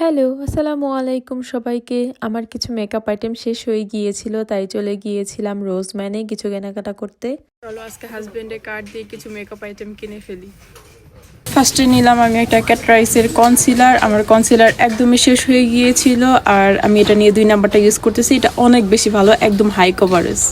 Hello, আসসালামু আলাইকুম সবাইকে। আমার কিছু মেকআপ আইটেম শেষ হয়ে গিয়েছিল, তাই চলে গিয়েছিলাম রোজম্যানে কিছু কেনাকাটা করতে। চলো আজকে হাজবেন্ডের কার্ড দিয়ে কিছু মেকআপ আইটেম কিনে ফেলি। ফার্স্টে নিলাম আমি একটা ক্যাটরাইসের কনসিলার। আমার কনসিলার একদমই শেষ হয়ে গিয়েছিল, আর আমি এটা নিয়ে 2 নাম্বারটা ইউজ করতেছি। এটা অনেক বেশি ভালো, একদম হাই কভারেজ।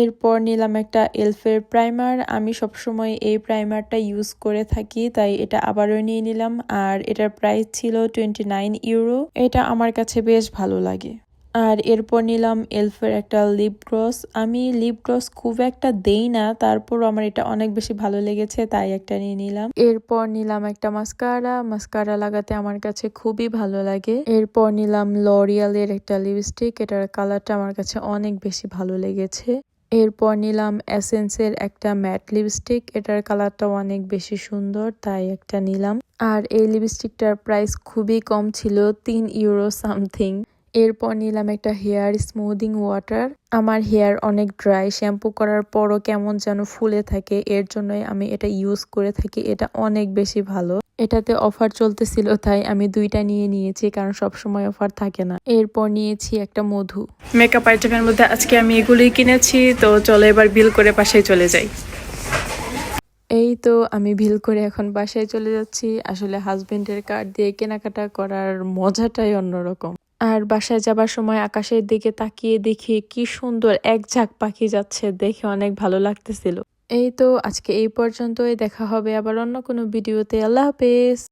এরপর নিলাম একটা এলফের প্রাইমার। আমি সবসময় এই প্রাইমারটা ইউজ করে থাকি, তাই এটা আবারও নিয়ে নিলাম। আর এটার প্রাইস ছিল 29 ইউরো। এটা আমার কাছে বেশ ভালো লাগে। আর এরপর নিলাম এলফের একটা লিপ গ্লস। আমি লিপ গ্লস খুব একটা দেই না, তারপর আমার এটা অনেক বেশি ভালো লেগেছে, তাই একটা নিয়ে নিলাম। এরপর নিলাম একটা মাস্কারা। মাস্কারা লাগাতে আমার কাছে খুবই ভালো লাগে। এরপর নিলাম লরিয়ালের একটা লিপস্টিক। এটার কালারটা আমার কাছে অনেক বেশি ভালো লেগেছে। এরপর নিলাম এসেন্সের একটা ম্যাট লিপস্টিক। এটার কালারটা অনেক বেশি সুন্দর, তাই একটা নিলাম। আর এই লিপস্টিকটার প্রাইস খুবই কম ছিল, 3 ইউরো সামথিং। এরপর নিলাম একটা হেয়ার স্মুদিং ওয়াটার। আমার হেয়ার অনেক ড্রাই, শ্যাম্পু করার পরও কেমন যেন ফুলে থাকে, এর জন্যই আমি এটা ইউজ করে থাকি। এটা অনেক বেশি ভালো। এটাতে অফার চলতেছিল, তাই আমি 2টা নিয়ে নিয়েছি, কারণ সব সময় অফার থাকে না। এরপর নিয়েছি একটা মধু। মেকআপ আইটেমের মধ্যে আজকে আমি এগুলোই কিনেছি। তো চলো এবার বিল করে বাসায় চলে যাই। এই তো আমি বিল করে এখন বাসায় চলে যাচ্ছি। আসলে হাজবেন্ডের কার্ড দিয়ে কেনাকাটা করার মজাটাই অন্যরকম। আর বাসায় যাবার সময় আকাশের দিকে তাকিয়ে দেখি কি সুন্দর এক ঝাঁক পাখি যাচ্ছে, দেখে অনেক ভালো লাগতেছিল। এই তো আজকে এই পর্যন্তই, দেখা হবে আবার অন্য কোনো ভিডিওতে। আল্লাহ হাফেজ।